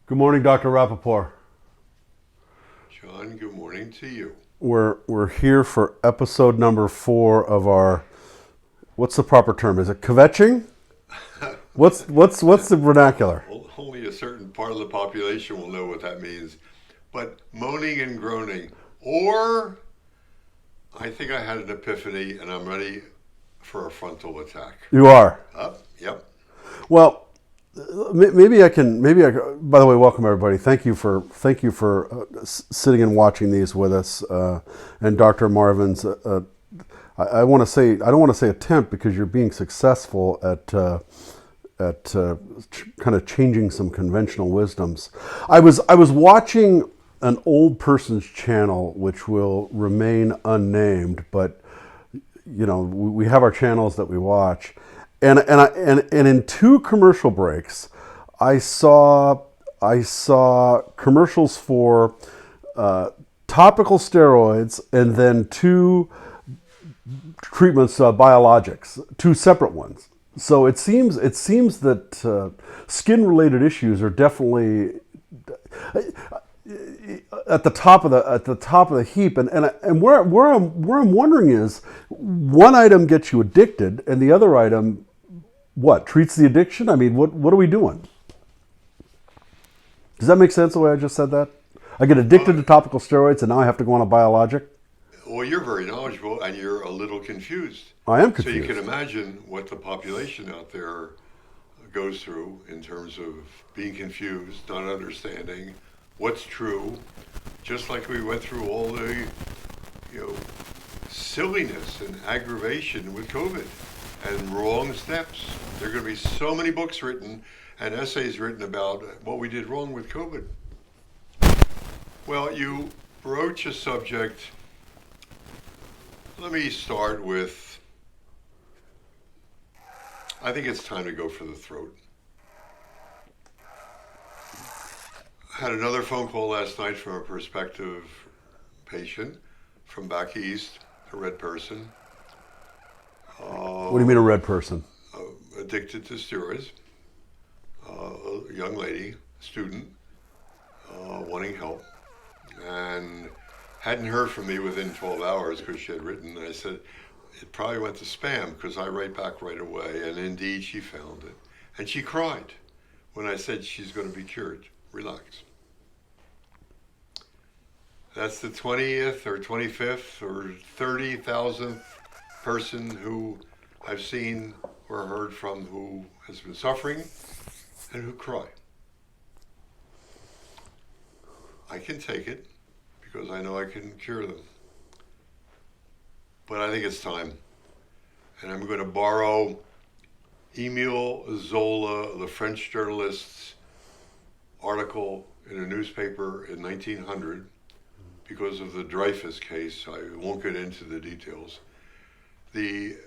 Good morning, Dr. Rapaport. John, good morning to you. We're here for episode number 4 of our, what's the proper term? Is it kvetching? What's the vernacular? Only a certain part of the population will know what that means. But moaning and groaning, or I think I had an epiphany and I'm ready for a frontal attack. You are. Yep. Well, maybe I can. By the way, welcome everybody. Thank you for sitting and watching these with us. And Dr. Marvin's. I want to say I don't want to say attempt because you're being successful at kind of changing some conventional wisdoms. I was watching an old person's channel, which will remain unnamed, but we have our channels that we watch, and in 2 commercial breaks, I saw commercials for topical steroids and then 2 treatments, biologics, 2 separate ones. So it seems that skin-related issues are definitely at the top of the heap, and where I'm wondering is, one item gets you addicted, and the other item, what, treats the addiction? I mean, what are we doing? Does that make sense the way I just said that? I get addicted to topical steroids, and now I have to go on a biologic. Well, you're very knowledgeable and you're a little confused. I am So you confused. can imagine what the population out there goes through in terms of being confused, not understanding what's true, just like we went through all the, silliness and aggravation with COVID and wrong steps. There are going to be so many books written and essays written about what we did wrong with COVID. Well, you broach a subject. Let me start with, I think it's time to go for the throat. I had another phone call last night from a prospective patient from back east, a red person. What do you mean a red person? Addicted to steroids, a young lady, student, wanting help, and hadn't heard from me within 12 hours because she had written, and I said, it probably went to spam because I write back right away, and indeed she found it. And she cried when I said she's going to be cured. Relax. That's the 20th or 25th or 30,000th person who I've seen or heard from who has been suffering and who cry. I can take it because I know I can cure them. But I think it's time. And I'm going to borrow Emile Zola, the French journalist's article in a newspaper in 1900 because of the Dreyfus case. I won't get into the details. The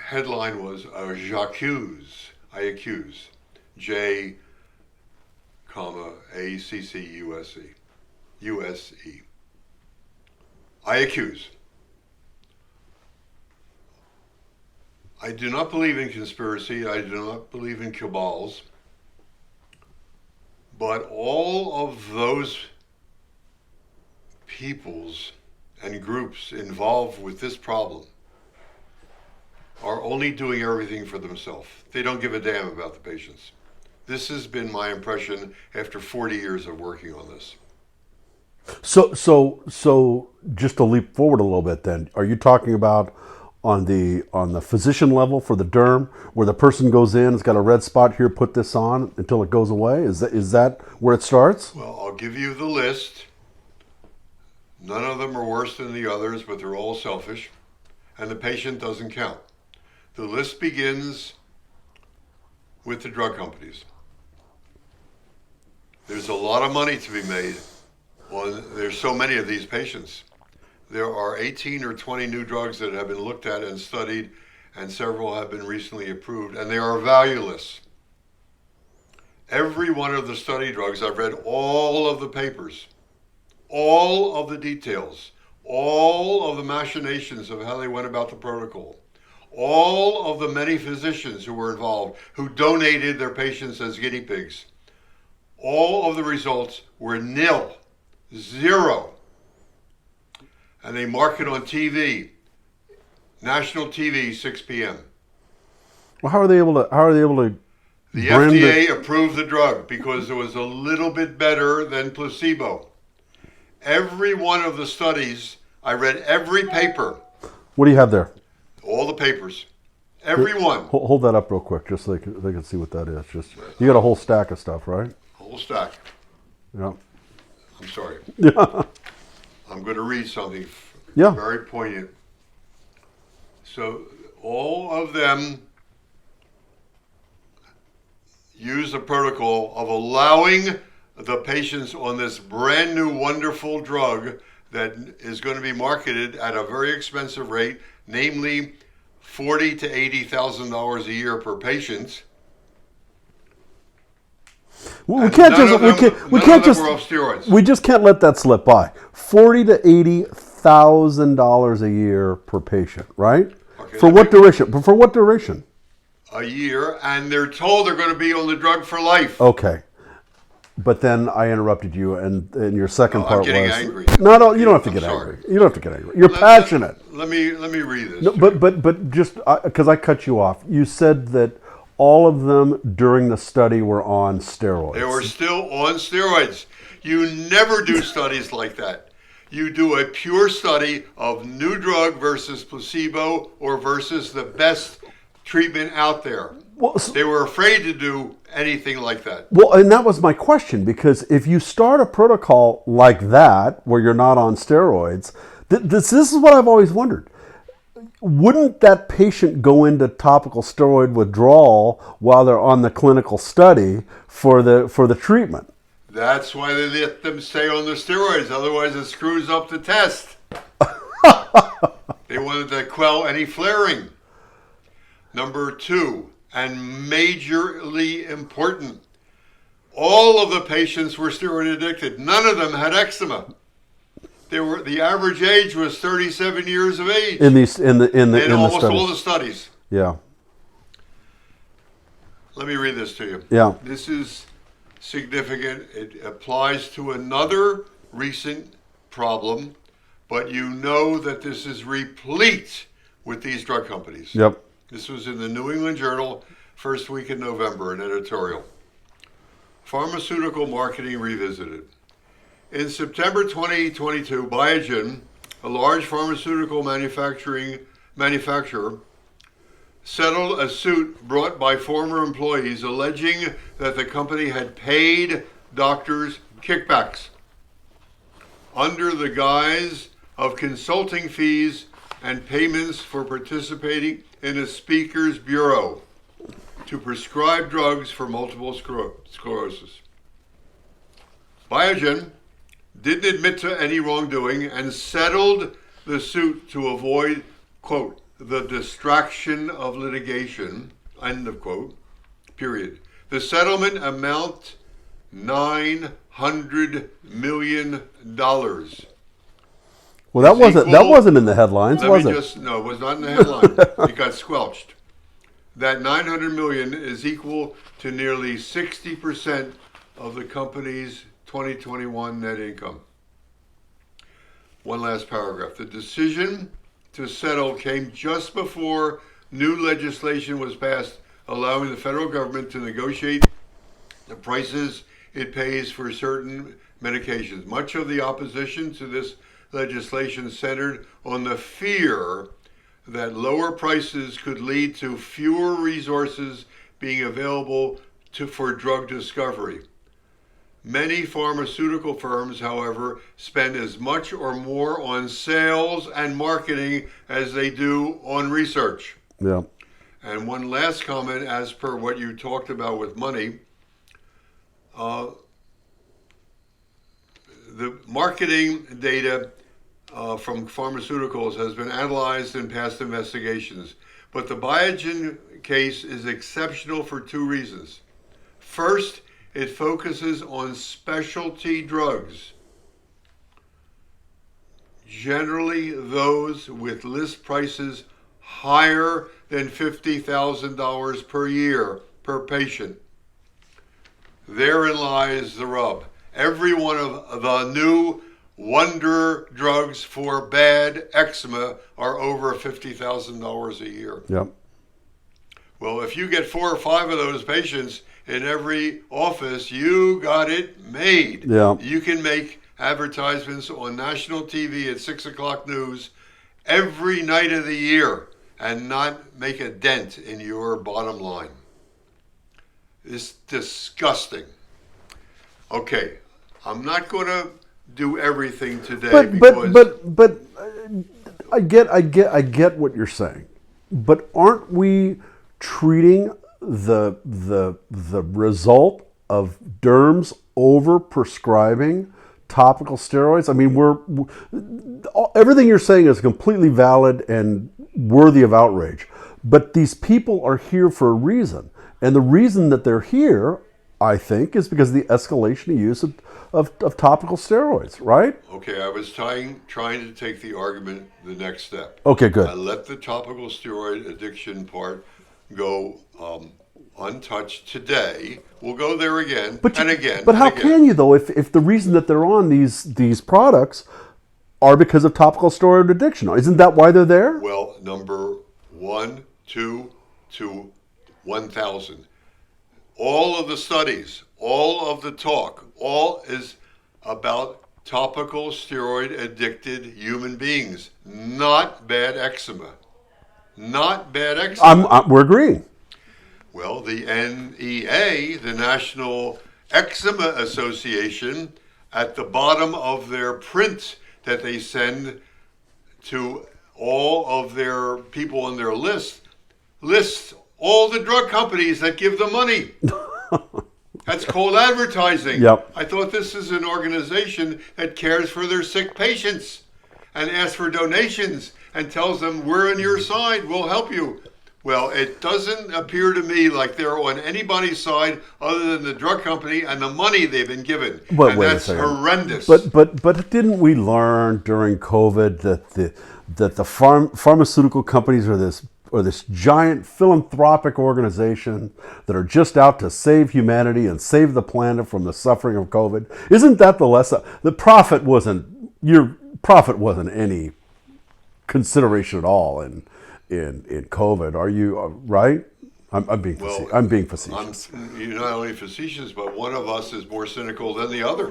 headline was J'accuse, I accuse, J, comma, A-C-C-U-S-E, U-S-E. I accuse. I do not believe in conspiracy. I do not believe in cabals. But all of those peoples and groups involved with this problem are only doing everything for themselves. They don't give a damn about the patients. This has been my impression after 40 years of working on this. So just to leap forward a little bit, then, are you talking about on the physician level for the derm, where the person goes in, has got a red spot here, put this on until it goes away? Is that where it starts? Well, I'll give you the list. None of them are worse than the others, but they're all selfish, and the patient doesn't count. The list begins with the drug companies. There's a lot of money to be made there's so many of these patients. There are 18 or 20 new drugs that have been looked at and studied, and several have been recently approved, and they are valueless. Every one of the study drugs, I've read all of the papers, all of the details, all of the machinations of how they went about the protocol, all of the many physicians who were involved, who donated their patients as guinea pigs. All of the results were nil, zero. And they mark it on TV, national TV, 6 p.m. Well, how are they able to? The brand FDA approved the drug because it was a little bit better than placebo. Every one of the studies, I read every paper. What do you have there? All the papers. Every one. Hold that up real quick, just so they can see what that is. Just you got a whole stack of stuff, right? Whole stack. Yeah. I'm sorry. Yeah. I'm going to read something Yeah. very poignant. So all of them use the protocol of allowing the patients on this brand new wonderful drug that is going to be marketed at a very expensive rate, namely $40,000 to $80,000 a year per patient. We can't just were off steroids. We just can't let that slip by. $40,000 to $80,000 a year per patient, right? Okay, For what duration? For what duration? A year, and they're told they're going to be on the drug for life. Okay. But then I interrupted you, and your second part was... I'm getting angry. No, you don't have to get angry. You don't have to get angry. You're passionate. Let me read this. No, but just because I cut you off, you said that all of them during the study were on steroids. They were still on steroids. You never do studies like that. You do a pure study of new drug versus placebo or versus the best treatment out there. Well, they were afraid to do anything like that. Well, and that was my question, because if you start a protocol like that, where you're not on steroids, this is what I've always wondered. Wouldn't that patient go into topical steroid withdrawal while they're on the clinical study for the treatment? That's why they let them stay on the steroids. Otherwise, it screws up the test. They wanted to quell any flaring. Number 2, and majorly important, all of the patients were steroid addicted. None of them had eczema. The average age was 37 years of age. In almost all the studies. Yeah. Let me read this to you. Yeah. This is significant. It applies to another recent problem, but you know that this is replete with these drug companies. Yep. This was in the New England Journal, first week in November, an editorial. Pharmaceutical Marketing Revisited. In September 2022, Biogen, a large pharmaceutical manufacturer, settled a suit brought by former employees alleging that the company had paid doctors kickbacks under the guise of consulting fees and payments for participating in a speaker's bureau to prescribe drugs for multiple sclerosis. Biogen didn't admit to any wrongdoing and settled the suit to avoid, quote, the distraction of litigation, end of quote, period. The settlement amount $900 million. Well, that wasn't in the headlines, was it? No, it was not in the headline. It got squelched. That $900 million is equal to nearly 60% of the company's 2021 net income. One last paragraph. The decision to settle came just before new legislation was passed allowing the federal government to negotiate the prices it pays for certain medications. Much of the opposition to this legislation centered on the fear that lower prices could lead to fewer resources being available for drug discovery. Many pharmaceutical firms, however, spend as much or more on sales and marketing as they do on research. Yeah. And one last comment, as per what you talked about with money, the marketing data from pharmaceuticals has been analyzed in past investigations, but the Biogen case is exceptional for 2 reasons. First, it focuses on specialty drugs, generally those with list prices higher than $50,000 per year per patient. Therein lies the rub. Every one of the new wonder drugs for bad eczema are over $50,000 a year. Yep. Well, if you get 4 or 5 of those patients in every office, you got it made. Yeah. You can make advertisements on national TV at 6 o'clock news every night of the year and not make a dent in your bottom line. It's disgusting. Okay, I'm not going to do everything today but I get what you're saying. But aren't we treating the result of derms over prescribing topical steroids? I mean, everything you're saying is completely valid and worthy of outrage. But these people are here for a reason. And the reason that they're here, I think, is because of the escalation of use of topical steroids, right? Okay, I was trying to take the argument the next step. Okay, good. I let the topical steroid addiction part go untouched today. We'll go there again and again. But how can you, though, if the reason that they're on these products are because of topical steroid addiction? Isn't that why they're there? Well, number 1, 2 to 1,000. All of the studies, all of the talk, all is about topical steroid addicted human beings, not bad eczema. Not bad eczema. We're agreeing. Well, the NEA, the National Eczema Association, at the bottom of their print that they send to all of their people on their list, lists all the drug companies that give them money. That's called advertising. Yep. I thought this is an organization that cares for their sick patients and asks for donations and tells them, we're on your side, we'll help you. Well, it doesn't appear to me like they're on anybody's side other than the drug company and the money they've been given. But and wait that's a second. horrendous. But didn't we learn during COVID that the pharmaceutical companies are this giant philanthropic organization that are just out to save humanity and save the planet from the suffering of COVID? Isn't that the lesson? Your profit wasn't any consideration at all in COVID. Are you right? I'm being facetious. You're not only facetious, but one of us is more cynical than the other.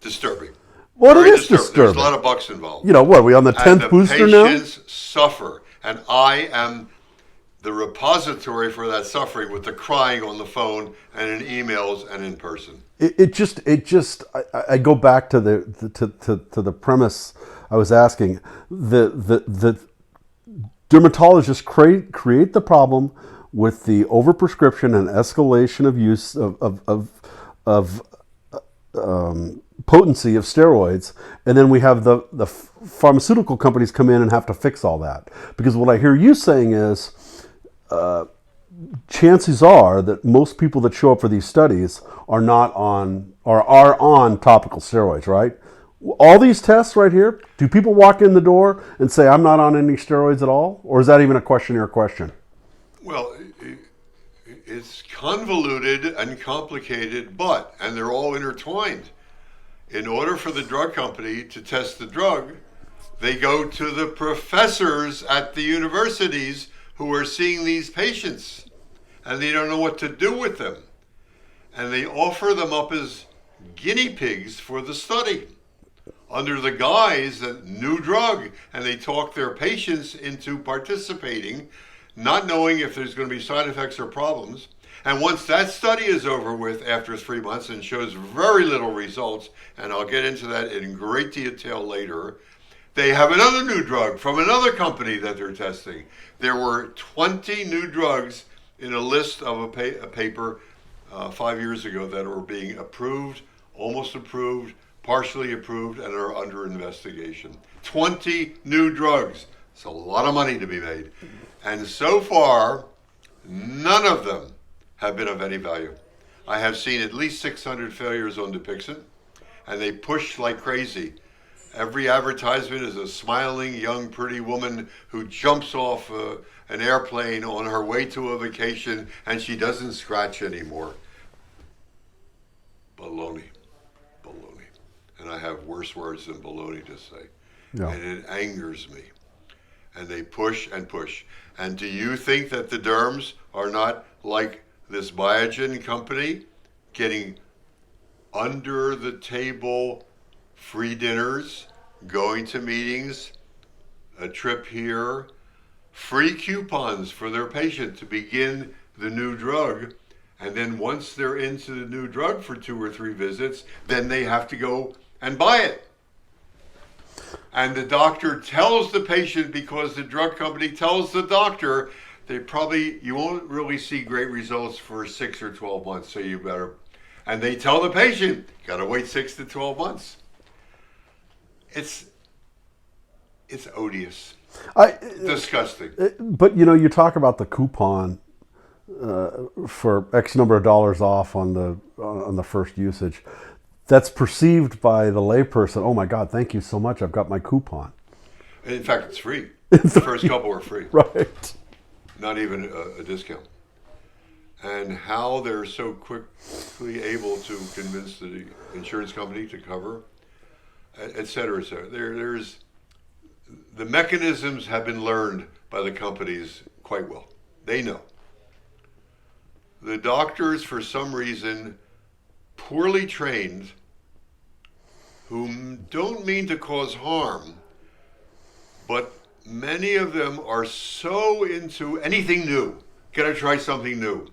Disturbing. Well, Very it is disturbing. There's a lot of bucks involved. You know what? Are we on the 10th booster now? And the patients suffer, and I am the repository for that suffering with the crying on the phone and in emails and in person. I go back to the premise I was asking. The dermatologists create the problem with the overprescription and escalation of use of potency of steroids, and then we have the pharmaceutical companies come in and have to fix all that. Because what I hear you saying is, chances are that most people that show up for these studies are on topical steroids, right? All these tests right here, do people walk in the door and say, I'm not on any steroids at all? Or is that even a questionnaire question? Well, it's convoluted and complicated, and they're all intertwined. In order for the drug company to test the drug, they go to the professors at the universities who are seeing these patients, and they don't know what to do with them. And they offer them up as guinea pigs for the study under the guise that new drug, and they talk their patients into participating, not knowing if there's going to be side effects or problems. And once that study is over with after 3 months and shows very little results, and I'll get into that in great detail later, they have another new drug from another company that they're testing. There were 20 new drugs in a list of a paper 5 years ago that were being approved, almost approved, partially approved, and are under investigation. 20 new drugs. It's a lot of money to be made. And so far, none of them have been of any value. I have seen at least 600 failures on Dupixent, and they push like crazy. Every advertisement is a smiling, young, pretty woman who jumps off an airplane on her way to a vacation and she doesn't scratch anymore. Baloney. Baloney. And I have worse words than baloney to say. Yeah. And it angers me. And they push and push. And do you think that the derms are not like this Biogen company getting under the table free dinners, going to meetings, a trip here, free coupons for their patient to begin the new drug, and then once they're into the new drug for 2 or 3 visits, then they have to go and buy it. And the doctor tells the patient, because the drug company tells the doctor, you won't really see great results for 6 or 12 months, so you better, and they tell the patient, you gotta wait 6 to 12 months. It's odious. Disgusting. But you talk about the coupon for X number of dollars off on the first usage. That's perceived by the layperson. Oh my God, thank you so much. I've got my coupon. In fact, it's free. The first couple are free. Right. Not even a discount. And how they're so quickly able to convince the insurance company to cover, et cetera, et cetera. There's the mechanisms have been learned by the companies quite well. They know. The doctors, for some reason, poorly trained, who don't mean to cause harm, but many of them are so into anything new. Gotta try something new.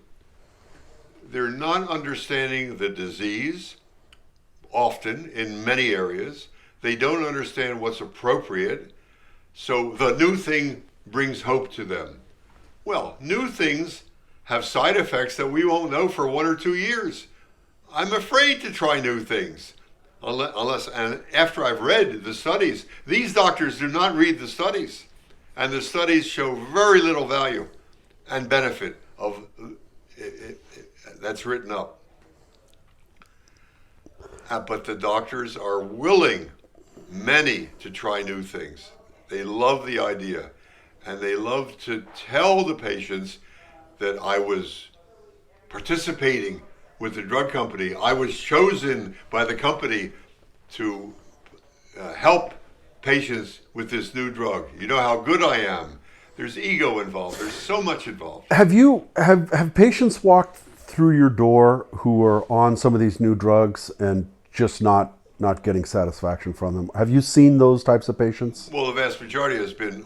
They're not understanding the disease, often in many areas. They don't understand what's appropriate. So the new thing brings hope to them. Well, new things have side effects that we won't know for 1 or 2 years. I'm afraid to try new things. Unless, and after I've read the studies, these doctors do not read the studies. And the studies show very little value and benefit of it, that's written up. But the doctors are willing, many, to try new things. They love the idea. And they love to tell the patients that I was participating with the drug company. I was chosen by the company to help patients with this new drug. You know how good I am. There's ego involved. There's so much involved. Have patients walked through your door who are on some of these new drugs and just not getting satisfaction from them? Have you seen those types of patients? Well, the vast majority has been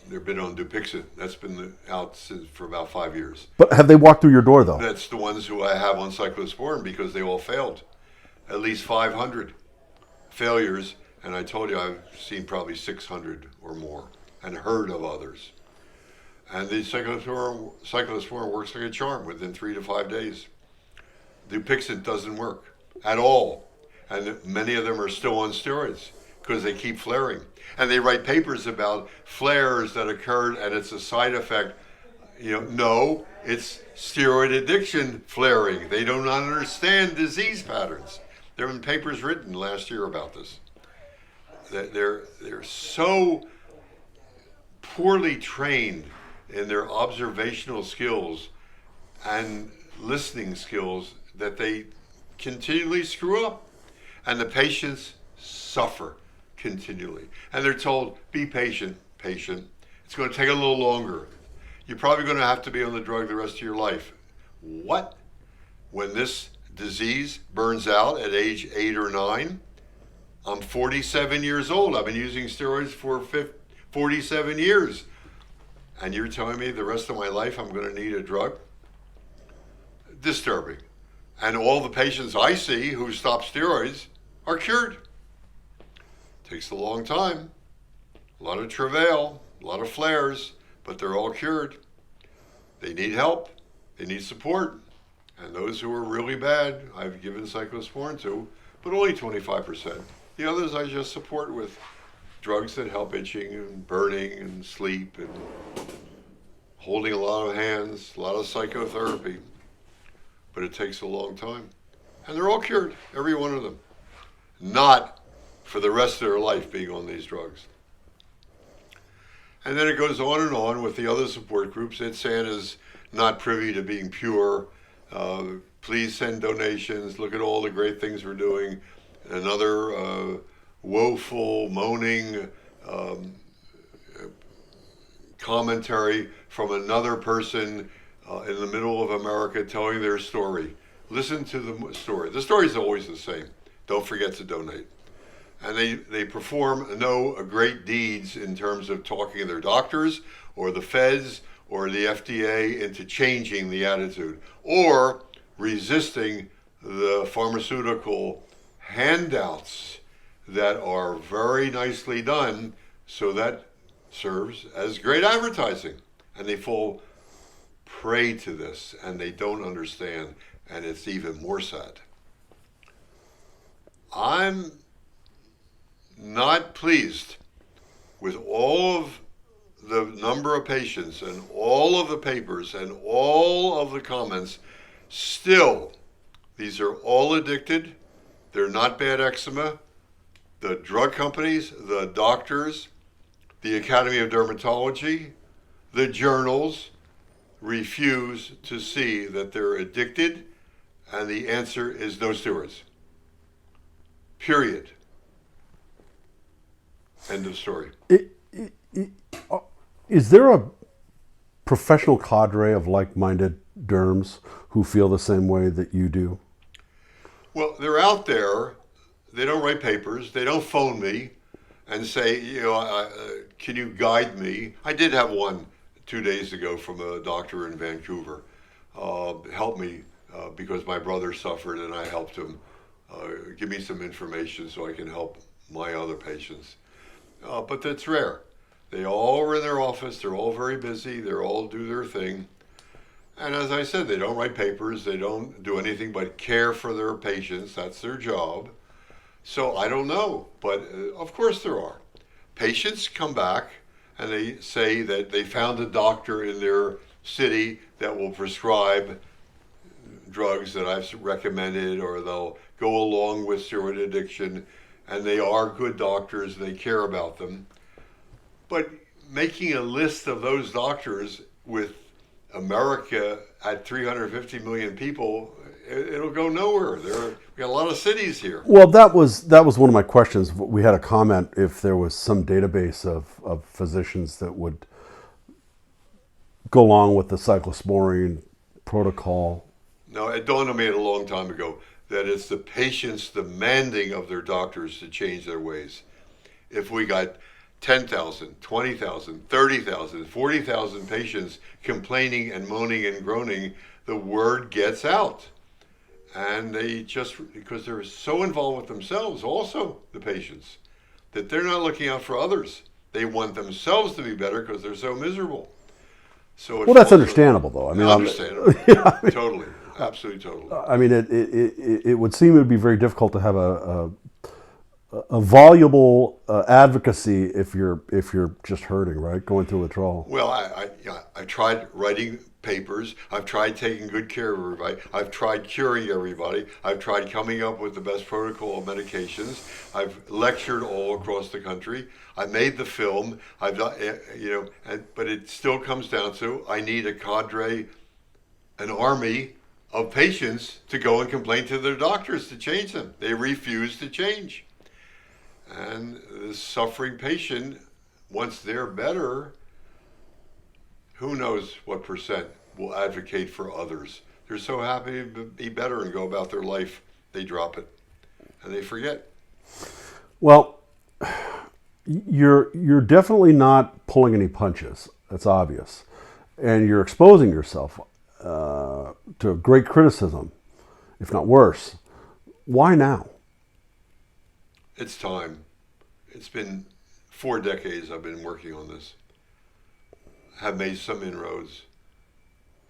they've been on Dupixent. That's been out for about 5 years. But have they walked through your door, though? That's the ones who I have on cyclosporin because they all failed. At least 500 failures, and I told you I've seen probably 600 or more and heard of others. And the cyclosporin works like a charm within 3 to 5 days. Dupixent doesn't work at all. And many of them are still on steroids because they keep flaring. And they write papers about flares that occurred and it's a side effect. No, it's steroid addiction flaring. They do not understand disease patterns. There have been papers written last year about this. They're so poorly trained in their observational skills and listening skills that they continually screw up. And the patients suffer continually. And they're told, be patient. It's going to take a little longer. You're probably going to have to be on the drug the rest of your life. What? When this disease burns out at age 8 or 9, I'm 47 years old. I've been using steroids for 47 years. And you're telling me the rest of my life I'm going to need a drug? Disturbing. And all the patients I see who stop steroids are cured. Takes a long time, a lot of travail, a lot of flares, but they're all cured. They need help, they need support. And those who are really bad, I've given cyclosporin to, but only 25%. The others I just support with drugs that help itching and burning and sleep and holding a lot of hands, a lot of psychotherapy. But it takes a long time. And they're all cured, every one of them. Not for the rest of their life being on these drugs. And then it goes on with the other support groups. It's is not privy to being pure. Please send donations. Look at all the great things we're doing. Another woeful, moaning commentary from another person in the middle of America telling their story. Listen to the story. The story is always the same. Don't forget to donate. And they perform no great deeds in terms of talking to their doctors or the feds or the FDA into changing the attitude or resisting the pharmaceutical handouts that are very nicely done, so that serves as great advertising. And they fall prey to this and they don't understand, and it's even more sad. I'm not pleased with all of the number of patients and all of the papers and all of the comments. Still, these are all addicted. They're not bad eczema. The drug companies, the doctors, the Academy of Dermatology, the journals refuse to see that they're addicted, and the answer is no steroids. Period. End of story. Is there a professional cadre of like-minded derms who feel the same way that you do? Well, they're out there. They don't write papers. They don't phone me and say, can you guide me? I did have one 2 days ago from a doctor in Vancouver. Help me because my brother suffered and I helped him. Give me some information so I can help my other patients. But that's rare. They all are in their office. They're all very busy. They all do their thing. And as I said, they don't write papers. They don't do anything but care for their patients. That's their job. So I don't know. But of course there are. Patients come back and they say that they found a doctor in their city that will prescribe drugs that I've recommended, or they'll go along with steroid addiction, and they are good doctors, they care about them. But making a list of those doctors with America at 350 million people, it'll go nowhere. We got a lot of cities here. Well, that was one of my questions. We had a comment if there was some database of physicians that would go along with the cyclosporine protocol. No, it dawned on me a long time ago that it's the patients demanding of their doctors to change their ways. If we got 10,000, 20,000, 30,000, 40,000 patients complaining and moaning and groaning, the word gets out. And they just, because they're so involved with themselves, also the patients, that they're not looking out for others. They want themselves to be better because they're so miserable. So well, that's understandable, though. I mean, understandable. Yeah, I mean, totally, absolutely, totally. I mean, it would seem it would be very difficult to have a voluble advocacy if you're just hurting, right? Going through withdrawal. Well, I tried writing papers. I've tried taking good care of everybody. I've tried curing everybody. I've tried coming up with the best protocol of medications. I've lectured all across the country. I made the film. I've done, but it still comes down to I need a cadre, an army of patients to go and complain to their doctors to change them. They refuse to change. And the suffering patient, once they're better, who knows what percent will advocate for others. They're so happy to be better and go about their life, they drop it and they forget. Well, you're definitely not pulling any punches. That's obvious. And you're exposing yourself to great criticism, if not worse. Why now? It's time. It's been 4 decades I've been working on this. Have made some inroads.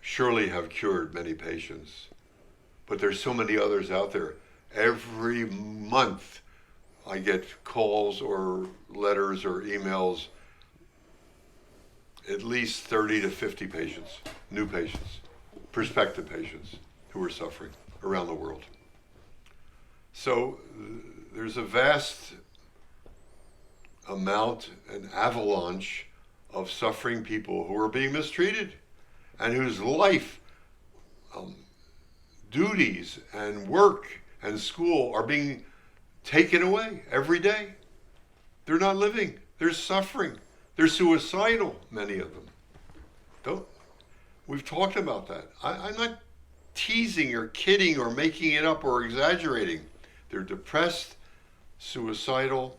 Surely have cured many patients. But there's so many others out there. Every month I get calls or letters or emails, at least 30 to 50 patients, new patients, prospective patients who are suffering around the world. So there's a vast amount, an avalanche of suffering people who are being mistreated and whose life, duties and work and school are being taken away every day. They're not living. They're suffering. They're suicidal, many of them. We've talked about that. I'm not teasing or kidding or making it up or exaggerating. They're depressed, suicidal.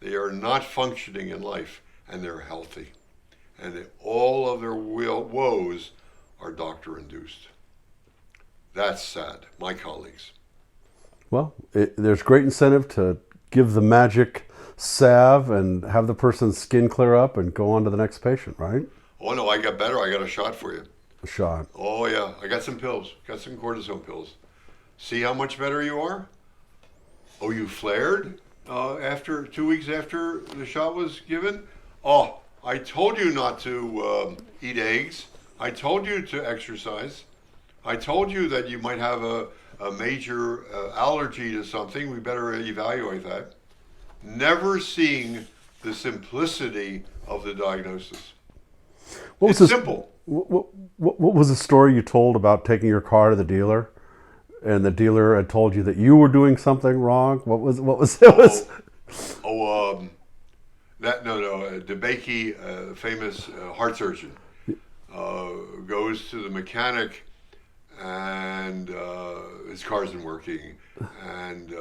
They are not functioning in life, and they're healthy. And all of their woes are doctor-induced. That's sad, my colleagues. Well, there's great incentive to give the magic salve and have the person's skin clear up and go on to the next patient, right? Oh, no, I got better. I got a shot for you. A shot. Oh, yeah. I got some pills. Got some cortisone pills. See how much better you are? Oh, you flared after 2 weeks after the shot was given? Oh, I told you not to eat eggs. I told you to exercise. I told you that you might have a major allergy to something. We better evaluate that. Never seeing the simplicity of the diagnosis. It's simple. What was the story you told about taking your car to the dealer, and the dealer had told you that you were doing something wrong? What was it? DeBakey, famous heart surgeon, goes to the mechanic, and his car isn't working, and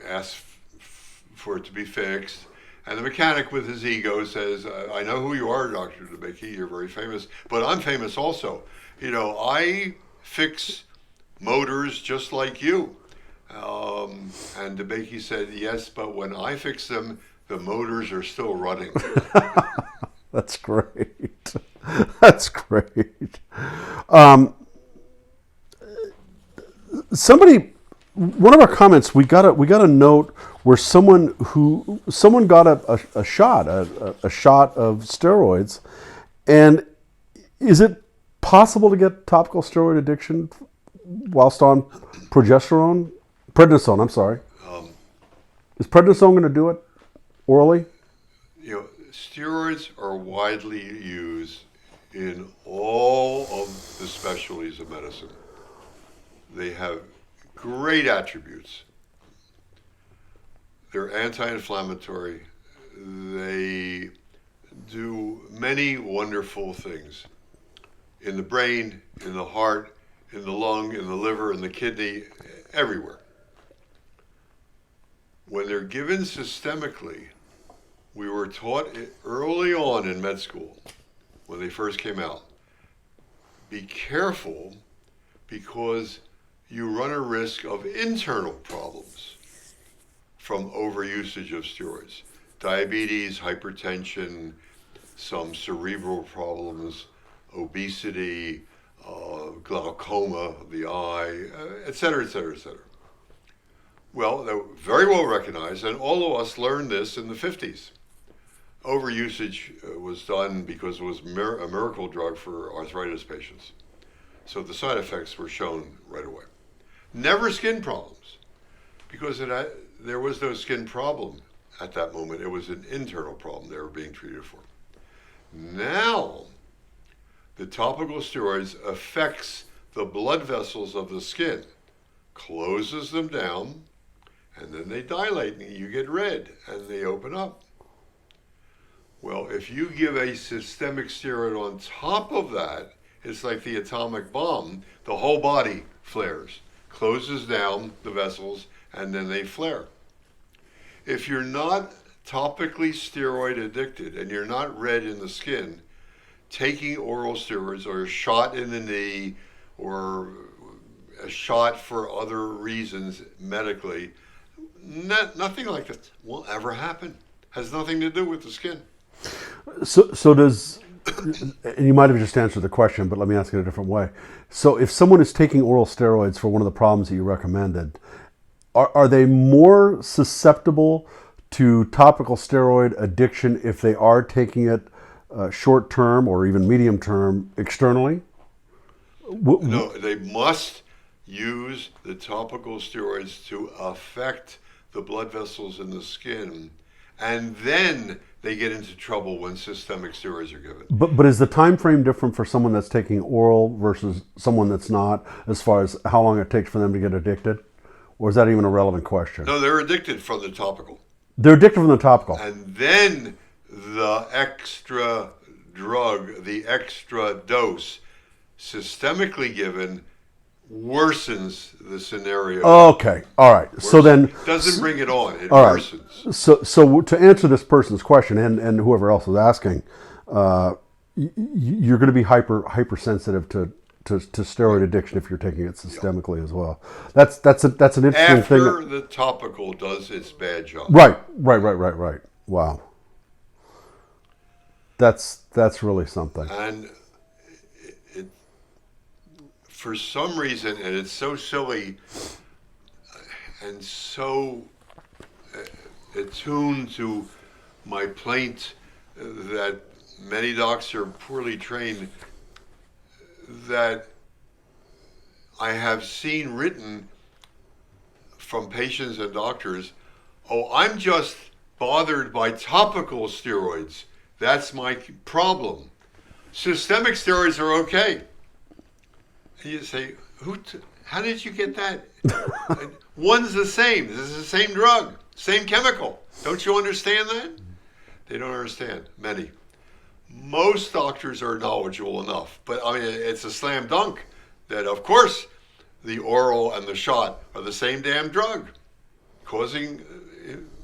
asks for it to be fixed. And the mechanic, with his ego, says, I know who you are, Dr. DeBakey, you're very famous, but I'm famous also. You know, I fix motors just like you. And DeBakey said, yes, but when I fix them, the motors are still running. That's great. That's great. One of our comments, we got a note where someone got a shot of steroids, and is it possible to get topical steroid addiction whilst on prednisone? I'm sorry. Is prednisone going to do it orally? You know, steroids are widely used in all of the specialties of medicine. They have great attributes. They're anti-inflammatory. They do many wonderful things in the brain, in the heart, in the lung, in the liver, in the kidney, everywhere. When they're given systemically, we were taught early on in med school, when they first came out, be careful because you run a risk of internal problems from overusage of steroids. Diabetes, hypertension, some cerebral problems, obesity, glaucoma of the eye, et cetera, et cetera, et cetera. Well, they're very well recognized, and all of us learned this in the 50s. Overusage was done because it was a miracle drug for arthritis patients. So the side effects were shown right away. Never skin problems, because there was no skin problem at that moment. It was an internal problem they were being treated for. Now, the topical steroids affects the blood vessels of the skin, closes them down, and then they dilate and you get red and they open up. Well, if you give a systemic steroid on top of that, it's like the atomic bomb. The whole body flares, closes down the vessels, and then they flare. If you're not topically steroid addicted and you're not red in the skin, taking oral steroids or a shot in the knee or a shot for other reasons medically, nothing like that will ever happen. Has nothing to do with the skin. So does, and you might have just answered the question, but let me ask it a different way. So if someone is taking oral steroids for one of the problems that you recommended, are they more susceptible to topical steroid addiction if they are taking it short term or even medium term externally? No, they must use the topical steroids to affect the blood vessels in the skin, and then they get into trouble when systemic steroids are given. But is the time frame different for someone that's taking oral versus someone that's not, as far as how long it takes for them to get addicted? Or is that even a relevant question? No, they're addicted from the topical. They're addicted from the topical. And then the extra drug, the extra dose, systemically given, worsens the scenario. Okay, all right. So then, doesn't bring it on; it all right. worsens. So to answer this person's question, and whoever else is asking, you're going to be hypersensitive to steroid addiction if you're taking it systemically as well. That's an interesting thing. After the topical does its bad job. Right. Wow. That's really something. And it, for some reason, and it's so silly and so attuned to my plaint that many docs are poorly trained, that I have seen written from patients and doctors, oh, I'm just bothered by topical steroids. That's my problem. Systemic steroids are okay. And you say, how did you get that? One's the same. This is the same drug, same chemical. Don't you understand that? They don't understand, many. Most doctors are knowledgeable enough, but I mean, it's a slam dunk that, of course, the oral and the shot are the same damn drug, causing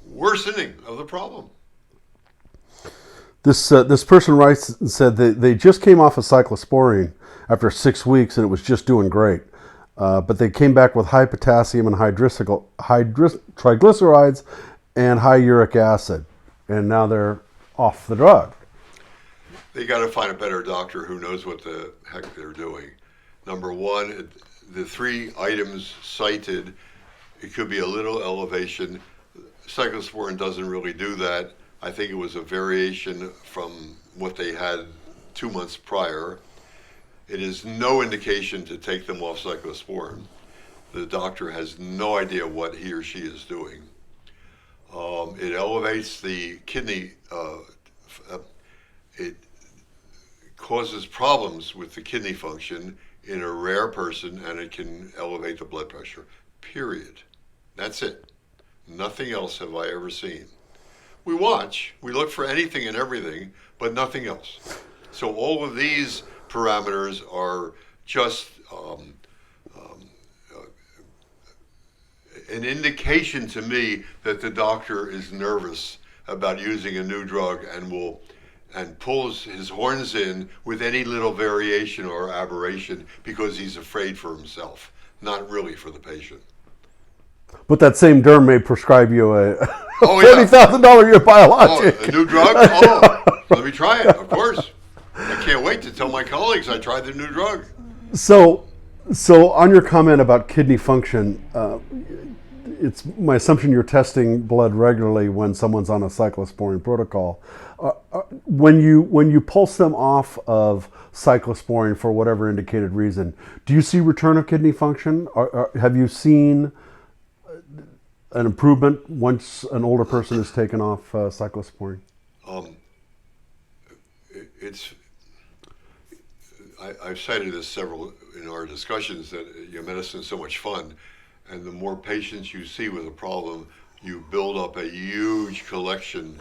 worsening of the problem. This person writes and said they just came off of cyclosporine after 6 weeks and it was just doing great, but they came back with high potassium and high triglycerides and high uric acid, and now they're off the drug. They got to find a better doctor who knows what the heck they're doing. Number one, the 3 items cited, it could be a little elevation. Cyclosporin doesn't really do that. I think it was a variation from what they had 2 months prior. It is no indication to take them off cyclosporin. The doctor has no idea what he or she is doing. It elevates the kidney. It causes problems with the kidney function in a rare person, and it can elevate the blood pressure, period. That's it. Nothing else have I ever seen. We watch, we look for anything and everything, but nothing else. So all of these parameters are just an indication to me that the doctor is nervous about using a new drug and pulls his horns in with any little variation or aberration because he's afraid for himself, not really for the patient. But that same derm may prescribe you a $40,000 $40,000 a year biologic. Oh, a new drug? Oh, let me try it, of course. I can't wait to tell my colleagues I tried the new drug. So on your comment about kidney function, it's my assumption you're testing blood regularly when someone's on a cyclosporine protocol. When you pulse them off of cyclosporine for whatever indicated reason, do you see return of kidney function? Or have you seen an improvement once an older person is taken off cyclosporine? I've cited this several in our discussions that medicine is so much fun, and the more patients you see with a problem, you build up a huge collection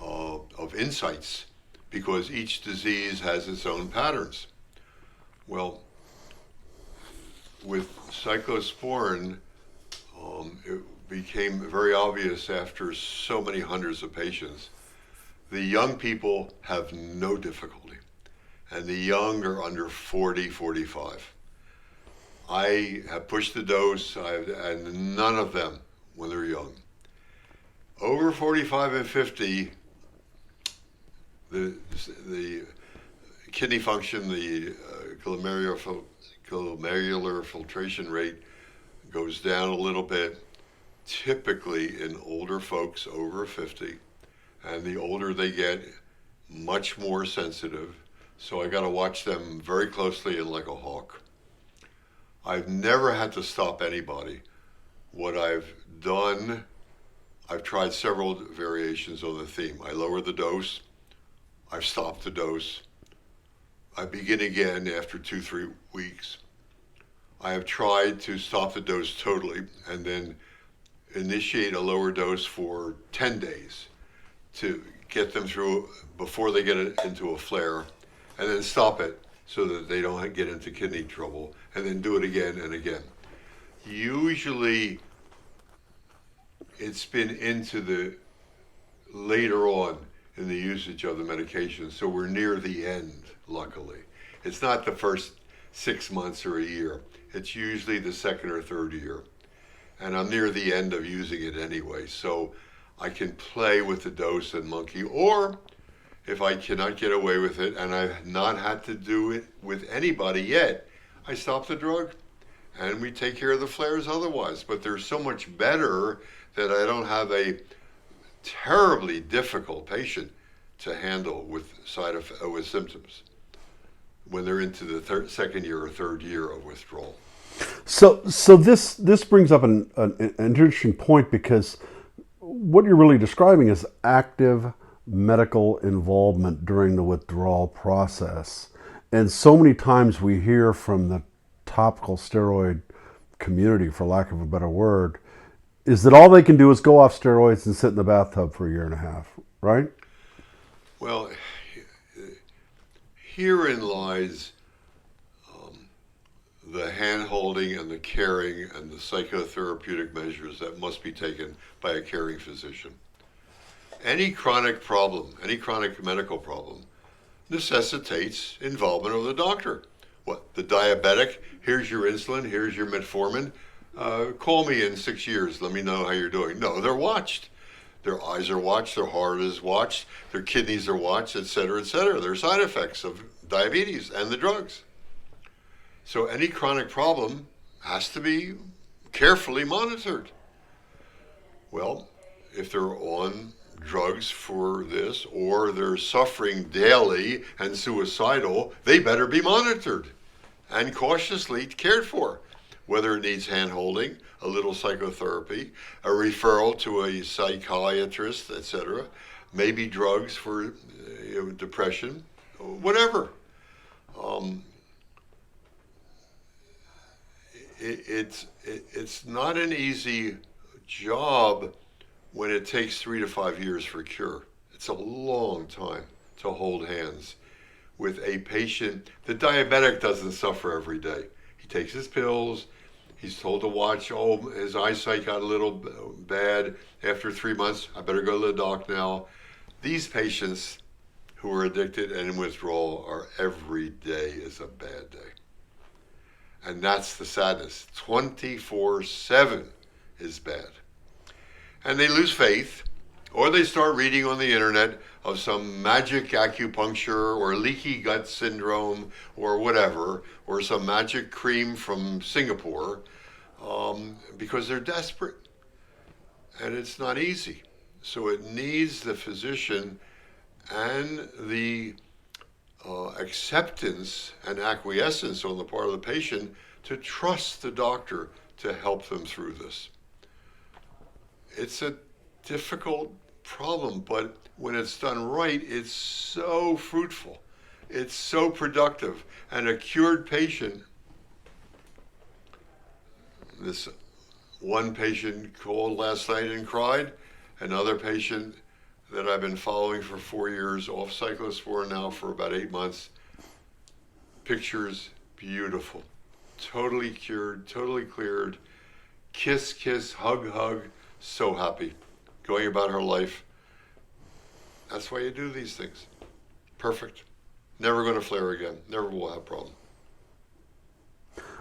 of insights because each disease has its own patterns. Well, with cyclosporin, it became very obvious after so many hundreds of patients. The young people have no difficulty, and the young are under 40, 45. I have pushed the dose, and none of them when they're young. Over 45 and 50, the kidney function, the glomerular filtration rate goes down a little bit, typically in older folks over 50, and the older they get, much more sensitive. So I got to watch them very closely and like a hawk. I've never had to stop anybody. What I've done I've tried several variations on the theme. I lower the dose. I've stopped the dose. I begin again after 2-3 weeks. I have tried to stop the dose totally and then initiate a lower dose for 10 days to get them through before they get into a flare, and then stop it so that they don't get into kidney trouble, and then do it again and again. Usually it's been into the later on in the usage of the medication, so we're near the end, luckily. It's not the first 6 months or a year. It's usually the second or third year. And I'm near the end of using it anyway, so I can play with the dose and monkey, or if I cannot get away with it and I've not had to do it with anybody yet, I stop the drug and we take care of the flares otherwise. But they're so much better that I don't have a terribly difficult patient to handle with with symptoms when they're into the second year or third year of withdrawal. So this brings up an interesting point, because what you're really describing is active medical involvement during the withdrawal process. And so many times we hear from the topical steroid community, for lack of a better word, is that all they can do is go off steroids and sit in the bathtub for a year and a half, right? Well, herein lies the hand-holding and the caring and the psychotherapeutic measures that must be taken by a caring physician. Any chronic problem, any chronic medical problem, necessitates involvement of the doctor. What, the diabetic, here's your insulin, here's your metformin, call me in 6 years, let me know how you're doing. No, they're watched. Their eyes are watched, their heart is watched, their kidneys are watched, et cetera, et cetera. There are side effects of diabetes and the drugs. So any chronic problem has to be carefully monitored. Well, if they're on drugs for this, or they're suffering daily and suicidal, they better be monitored and cautiously cared for, whether it needs hand-holding, a little psychotherapy, a referral to a psychiatrist, etc., maybe drugs for depression, whatever. It's not an easy job when it takes 3 to 5 years for a cure. It's a long time to hold hands with a patient. The diabetic doesn't suffer every day. He takes his pills. He's told to watch, his eyesight got a little bad after 3 months. I better go to the doc now. These patients who are addicted and in withdrawal are every day is a bad day. And that's the sadness. 24/7 is bad. And they lose faith, or they start reading on the internet of some magic acupuncture or leaky gut syndrome or whatever, or some magic cream from Singapore, because they're desperate. And it's not easy. So it needs the physician and the acceptance and acquiescence on the part of the patient to trust the doctor to help them through this. It's a difficult problem, but when it's done right, it's so fruitful. It's so productive. And a cured patient, this one patient called last night and cried, another patient that I've been following for 4 years, off cyclosporin now for about 8 months. Pictures, beautiful. Totally cured, totally cleared. Kiss, kiss, hug, hug. So happy. Going about her life. That's why you do these things. Perfect. Never going to flare again. Never will have a problem.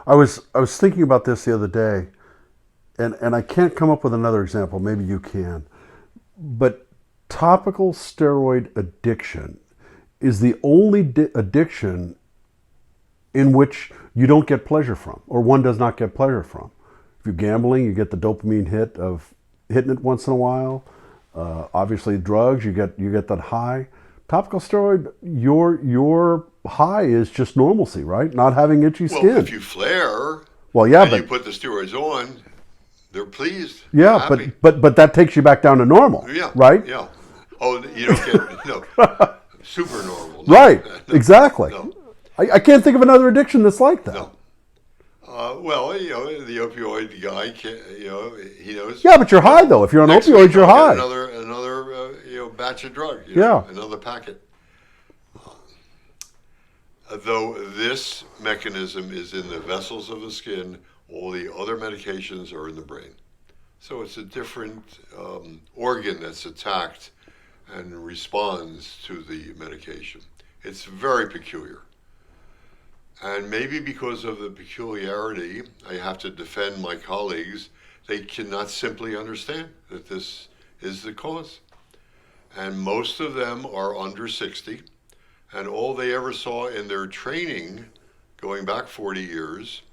I was thinking about this the other day, and I can't come up with another example. Maybe you can. But topical steroid addiction is the only addiction in which you don't get pleasure from, or one does not get pleasure from. If you're gambling, you get the dopamine hit of hitting it once in a while. Obviously, drugs, you get that high. Topical steroid, your high is just normalcy, right? Not having itchy skin. Well, if you flare, well, yeah, and but you put the steroids on, They're pleased. Yeah, Happy. but that takes you back down to normal. Yeah. Right. Yeah. Oh, you don't get super normal. No. Right. No. Exactly. No. I can't think of another addiction that's like that. No. Well, the opioid guy, he knows. Yeah, but you're high though. If you're on Next opioids, week you're I'll high. get another batch of drug. Yeah. Another packet. Though this mechanism is in the vessels of the skin, all the other medications are in the brain. So it's a different organ that's attacked and responds to the medication. It's very peculiar. And maybe because of the peculiarity, I have to defend my colleagues. They cannot simply understand that this is the cause. And most of them are under 60. And all they ever saw in their training, going back 40 years,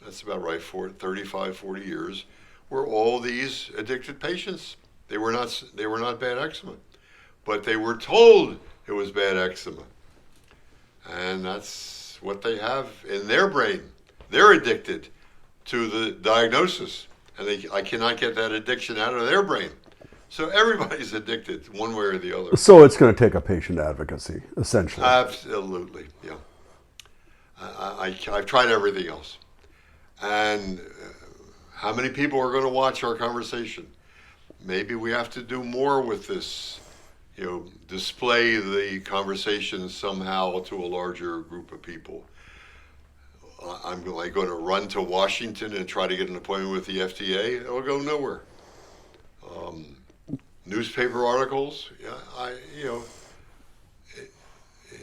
that's about right, 35, 40 years, were all these addicted patients. They were not bad eczema, but they were told it was bad eczema. And that's what they have in their brain. They're addicted to the diagnosis, and I cannot get that addiction out of their brain. So everybody's addicted one way or the other. So it's going to take a patient advocacy, essentially. Absolutely, yeah. I've tried everything else. And how many people are going to watch our conversation? Maybe we have to do more with this, display the conversation somehow to a larger group of people. I'm going to run to Washington and try to get an appointment with the FDA. It'll go nowhere. Newspaper articles,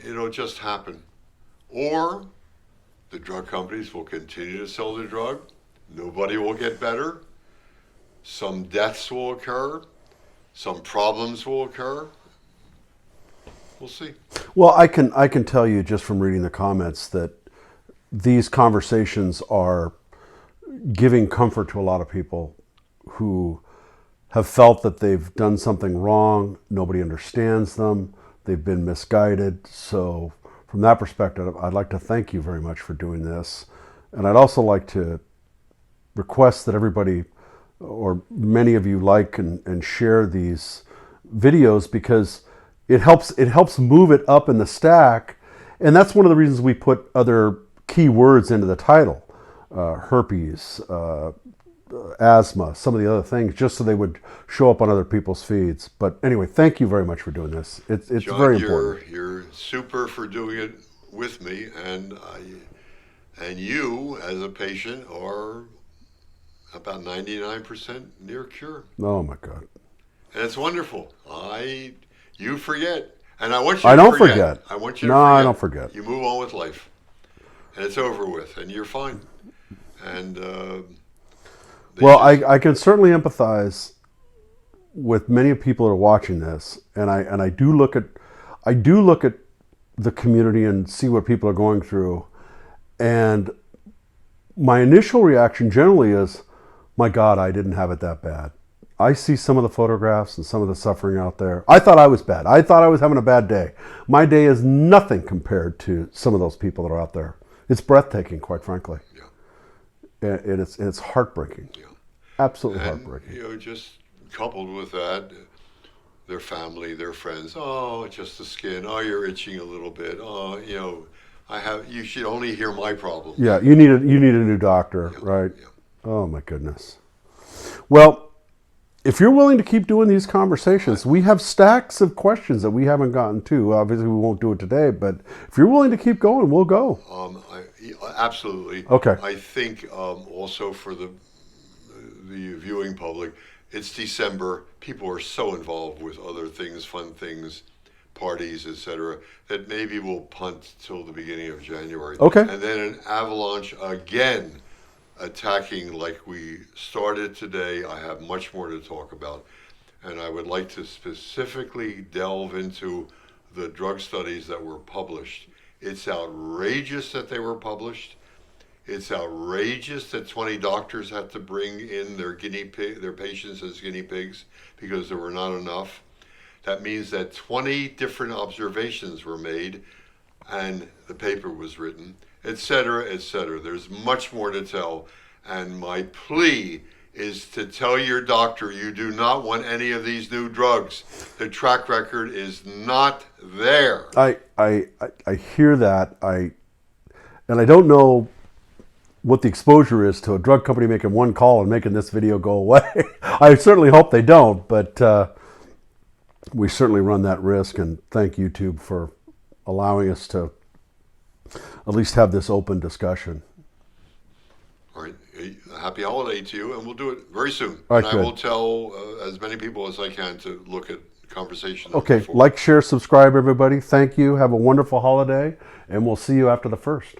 it'll just happen. Or the drug companies will continue to sell the drug. Nobody will get better. Some deaths will occur. Some problems will occur. We'll see. Well, I can tell you just from reading the comments that these conversations are giving comfort to a lot of people who have felt that they've done something wrong. Nobody understands them. They've been misguided. So from that perspective, I'd like to thank you very much for doing this. And I'd also like to request that everybody, or many of you, like and share these videos, because it helps move it up in the stack. And that's one of the reasons we put other key words into the title. Herpes, asthma, some of the other things, just so they would show up on other people's feeds. But anyway, thank you very much for doing this. It's John, very important. You're super for doing it with me, and you, as a patient, are about 99% near cure. Oh my God! And it's wonderful. You forget, and I want you. I to don't forget. forget. I want you to No, forget. I don't forget. You move on with life, and it's over with, and you're fine. And well, I can certainly empathize with many people that are watching this, and I do look at the community and see what people are going through, and my initial reaction generally is, my God, I didn't have it that bad. I see some of the photographs and some of the suffering out there. I thought I was bad. I thought I was having a bad day. My day is nothing compared to some of those people that are out there. It's breathtaking, quite frankly. Yeah. And it's heartbreaking. Yeah. Absolutely And, heartbreaking. just coupled with that, their family, their friends. Oh, it's just the skin. Oh, you're itching a little bit. Oh, you should only hear my problem. Yeah, you need a new doctor, Yeah, right? yeah. Oh my goodness. Well, if you're willing to keep doing these conversations, we have stacks of questions that we haven't gotten to. Obviously, we won't do it today, but if you're willing to keep going, we'll go. Absolutely. Okay. I think also for the viewing public, it's December. People are so involved with other things, fun things, parties, etc., that maybe we'll punt till the beginning of January. Okay. And then an avalanche again, attacking like we started today. I have much more to talk about, and I would like to specifically delve into the drug studies that were published. It's outrageous that they were published. It's outrageous that 20 doctors had to bring in their patients as guinea pigs because there were not enough. That means that 20 different observations were made and the paper was written, etc., etc. There's much more to tell, and my plea is to tell your doctor you do not want any of these new drugs. The track record is not there. I hear that. And I don't know what the exposure is to a drug company making one call and making this video go away. I certainly hope they don't, but we certainly run that risk. And thank YouTube for allowing us to at least have this open discussion. All right. Happy holiday to you, and we'll do it very soon. All right, and good. I will tell as many people as I can to look at conversations. Okay, like, share, subscribe, everybody. Thank you. Have a wonderful holiday, and we'll see you after the 1st.